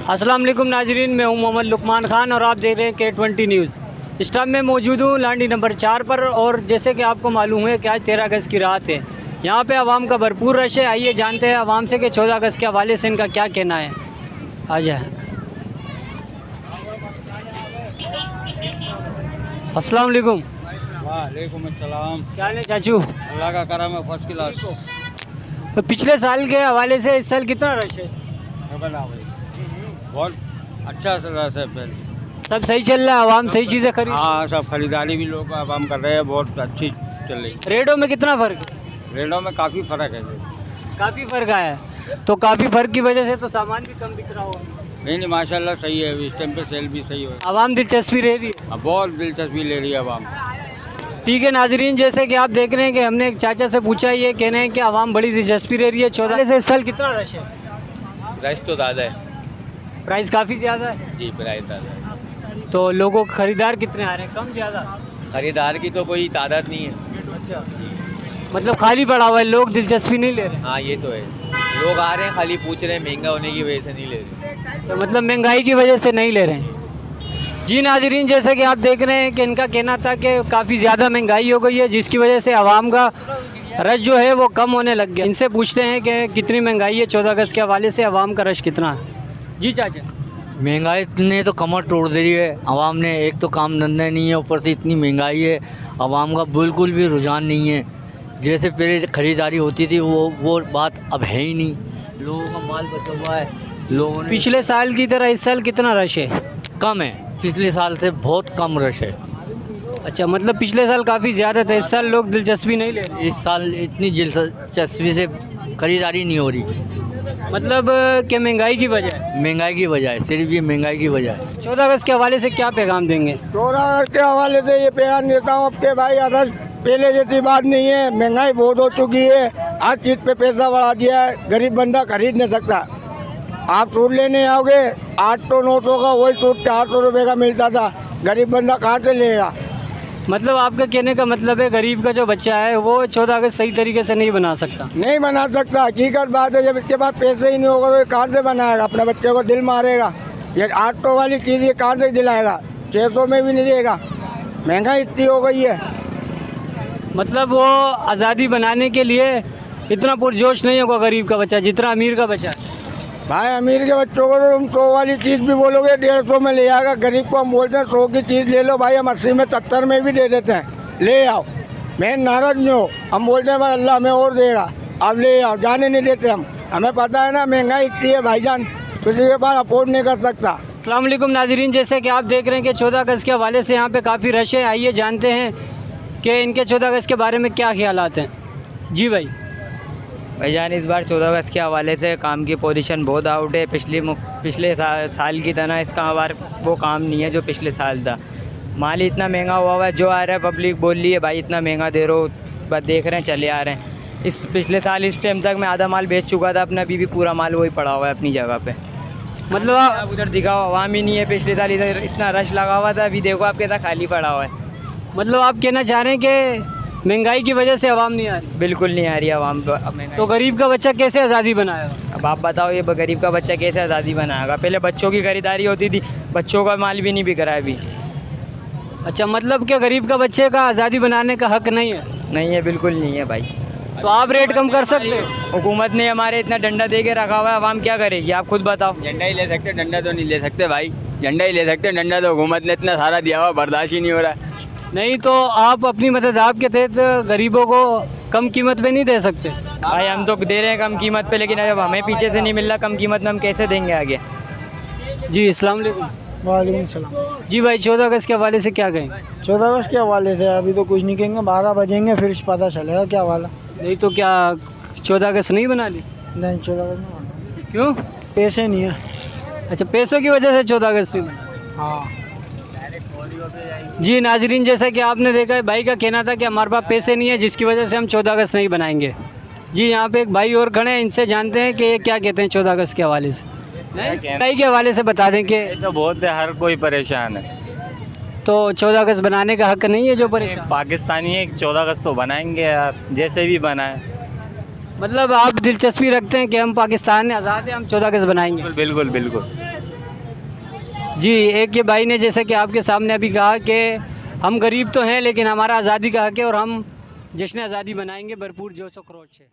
अस्सलाम वालेकुम नाजरीन, मैं हूं मोहम्मद लुकमान ख़ान और आप देख रहे हैं K20 न्यूज़। इस टाइम में मौजूद हूं लांडी नंबर 4 पर और जैसे कि आपको मालूम है कि आज 13 अगस्त की रात है। यहां पे आवाम का भरपूर रश है। आइए जानते हैं आवाम से कि 14 अगस्त के हवाले से इनका क्या कहना है। आ जाए। अस्सलाम वालेकुम। वालेकुम अस्सलाम। क्या है चाचू? अल्लाह का करम है, फर्स्ट क्लास। तो पिछले साल के हवाले से इस साल कितना रश है? बहुत अच्छा रस है। पहले सब सही चल रहा है? आवाम सही चीज़ें खरीद? हाँ, सब खरीदारी भी लोग आवाम कर रहे हैं, बहुत अच्छी चल रही है। रेटों में कितना फ़र्क है? रेटों में काफ़ी फ़र्क है। काफ़ी फ़र्क आया है। तो काफ़ी फ़र्क की वजह से तो सामान भी कम बिक रहा होगा। नहीं माशाल्लाह सही है, इस टाइम पे सेल भी सही है। आवाम दिलचस्पी रह रही है? बहुत दिलचस्पी ले रही है आवाम। ठीक है नाजरीन, जैसे कि आप देख रहे हैं कि हमने एक चाचा से पूछा, ये कह रहे हैं कि आवाम बड़ी दिलचस्पी रह रही है। 14 से इस साल कितना रश है? प्राइस तो ज़्यादा है प्राइस काफ़ी ज़्यादा है। जी, प्राइस ज़्यादा है। तो लोगों खरीदार कितने आ रहे हैं? कम ज़्यादा? खरीदार की तो कोई तादाद नहीं है। अच्छा, मतलब खाली पड़ा हुआ है, लोग दिलचस्पी नहीं ले रहे? हाँ ये तो है, लोग आ रहे हैं खाली पूछ रहे हैं, महंगा होने की वजह से नहीं ले रहे। अच्छा, मतलब महंगाई की वजह से नहीं ले रहे हैं। जी नाजरीन, जैसे कि आप देख रहे हैं कि इनका कहना था कि काफ़ी ज़्यादा महंगाई हो गई है, जिसकी वजह से आवाम का रश जो है वो कम होने लग गया। इनसे पूछते हैं कि कितनी महंगाई है 14 अगस्त के हवाले से, आवाम का रश कितना है। जी चाचा। महंगाई ने तो कमर तोड़ दी है आवाम ने। एक तो काम धंधा नहीं है, ऊपर से इतनी महंगाई है, आवाम का बिल्कुल भी रुझान नहीं है। जैसे पहले खरीदारी होती थी वो बात अब है ही नहीं। लोगों का माल बचा हुआ है। लोगों ने पिछले साल की तरह इस साल कितना रश है? कम है, पिछले साल से बहुत कम रश है। अच्छा, मतलब पिछले साल काफ़ी ज़्यादा था, इस साल लोग दिलचस्पी नहीं ले रहे। इस साल इतनी दिलचस्पी से खरीदारी नहीं हो रही। मतलब कि महंगाई की वजह है? महंगाई की वजह है, सिर्फ ये महंगाई की वजह है। 14 अगस्त के हवाले से क्या पैगाम देंगे? 14 अगस्त के हवाले से ये पैगाम देता हूँ अब के भाई, अगर पहले जैसी बात नहीं है। महंगाई बहुत हो चुकी है, हर चीज़ पे पैसा बढ़ा दिया है, गरीब बंदा खरीद नहीं सकता। आप सूट लेने आओगे 800-900 का वही सूट 400 रुपये का मिलता था, गरीब बंदा कहाँ से लेगा? मतलब आपका कहने का मतलब है गरीब का जो बच्चा है वो 14 अगस्त सही तरीके से नहीं बना सकता? नहीं बना सकता, हकीकत बात है। जब इसके पास पैसे ही नहीं होगा तो ये कहाँ से बनाएगा? अपने बच्चे को दिल मारेगा। ये 800 वाली चीज़ ये कहाँ से दिलाएगा? 600 में भी नहीं देगा, महंगाई इतनी हो गई है। मतलब वो आज़ादी बनाने के लिए इतना पुरजोश नहीं होगा गरीब का बच्चा जितना अमीर का बच्चा है। भाई अमीर के बच्चों को तो तुम 100 वाली चीज़ भी बोलोगे 150 में ले आएगा, गरीब को हम बोलते हैं 100 की चीज़ ले लो भाई, हम 80 में 70 में भी दे देते हैं, ले आओ। मैं नाराज नहीं हो, हम बोलते हैं भाई अल्लाह में और देगा, अब ले आओ, जाने नहीं देते हम। हमें पता है ना महंगाई इतनी है भाईजान, किसी के पास अफोर्ड नहीं कर सकता। अस्सलाम वालेकुम नाजरीन, जैसे कि आप देख रहे हैं कि 14 अगस्त के हवाले से यहाँ पे काफ़ी रश है। आइए जानते हैं कि इनके 14 अगस्त के बारे में क्या ख्यालात हैं। जी भाईजान, इस बार 14 अगस्त के हवाले से काम की पोजीशन बहुत आउट है। पिछले साल की तरह इसका बार वो काम नहीं है जो पिछले साल था। माल इतना महंगा हुआ है, जो आ रहा है पब्लिक बोल रही है भाई इतना महंगा दे रहे हो, बस देख रहे हैं चले आ रहे हैं। इस पिछले साल इस टाइम तक मैं आधा माल बेच चुका था अपना, अभी भी पूरा माल वही पड़ा हुआ है अपनी जगह पे। मतलब आप उधर दिखाओ आवाम ही नहीं है। पिछले साल इधर इतना रश लगा हुआ था, अभी देखो आपके साथ खाली पड़ा हुआ है। मतलब आप कहना चाह रहे हैं कि महंगाई की वजह से आवाम नहीं आ रही? बिल्कुल नहीं आ रही आवाम तो गरीब का बच्चा कैसे आज़ादी बनाएगा? अब आप बताओ, ये गरीब का बच्चा कैसे आज़ादी बनाएगा? पहले बच्चों की खरीदारी होती थी, बच्चों का माल भी नहीं बिक रहा है अभी। अच्छा, मतलब क्या गरीब का बच्चे का आज़ादी बनाने का हक नहीं है? नहीं है, बिल्कुल नहीं है भाई। तो आप रेट कम कर सकते हो? हुकूमत ने हमारे इतना डंडा दे के रखा हुआ है, आवाम क्या करेगी आप खुद बताओ। झंडा ही ले सकते, डंडा तो नहीं ले सकते भाई। झंडा ही ले सकते, डंडा तो हुकूमत ने इतना सारा दिया हुआ, बर्दाश्त ही नहीं हो रहा है। नहीं तो आप अपनी मदद आपके तहत गरीबों को कम कीमत पे नहीं दे सकते? भाई हम तो दे रहे हैं कम कीमत पे, लेकिन जब हमें पीछे से नहीं मिल रहा कम कीमत में, हम कैसे देंगे आगे? जी अस्सलाम वालेकुम। वालेकुम सलाम। जी भाई, 14 अगस्त के हवाले से क्या कहेंगे? 14 अगस्त के हवाले से अभी तो कुछ नहीं कहेंगे, 12 बजेंगे फिर पता चलेगा क्या वाला। नहीं तो क्या 14 अगस्त नहीं बना ली? नहीं 14 अगस्त नहीं बना। क्यों? पैसे नहीं है। अच्छा, पैसों की वजह से 14 अगस्त नहीं बना? हाँ। जी नाजरीन, जैसा कि आपने देखा है, भाई का कहना था कि हमारे पास पैसे नहीं है जिसकी वजह से हम 14 अगस्त नहीं बनाएंगे। जी यहाँ पे एक भाई और खड़े हैं, इनसे जानते हैं कि ये क्या कहते हैं 14 अगस्त के हवाले से। भाई के हवाले से बता दें कि तो बहुत है, हर कोई परेशान है। तो 14 अगस्त बनाने का हक नहीं है जो परेशान? पाकिस्तानी है, 14 अगस्त तो बनाएंगे यार, जैसे भी बनाए। मतलब आप दिलचस्पी रखते हैं कि हम पाकिस्तान आज़ाद है, हम 14 अगस्त बनाएंगे? बिल्कुल बिल्कुल। जी, एक ये भाई ने जैसे कि आपके सामने अभी कहा कि हम गरीब तो हैं लेकिन हमारा आज़ादी का हक है और हम जश्न आज़ादी मनाएंगे भरपूर जोश और खरोश से।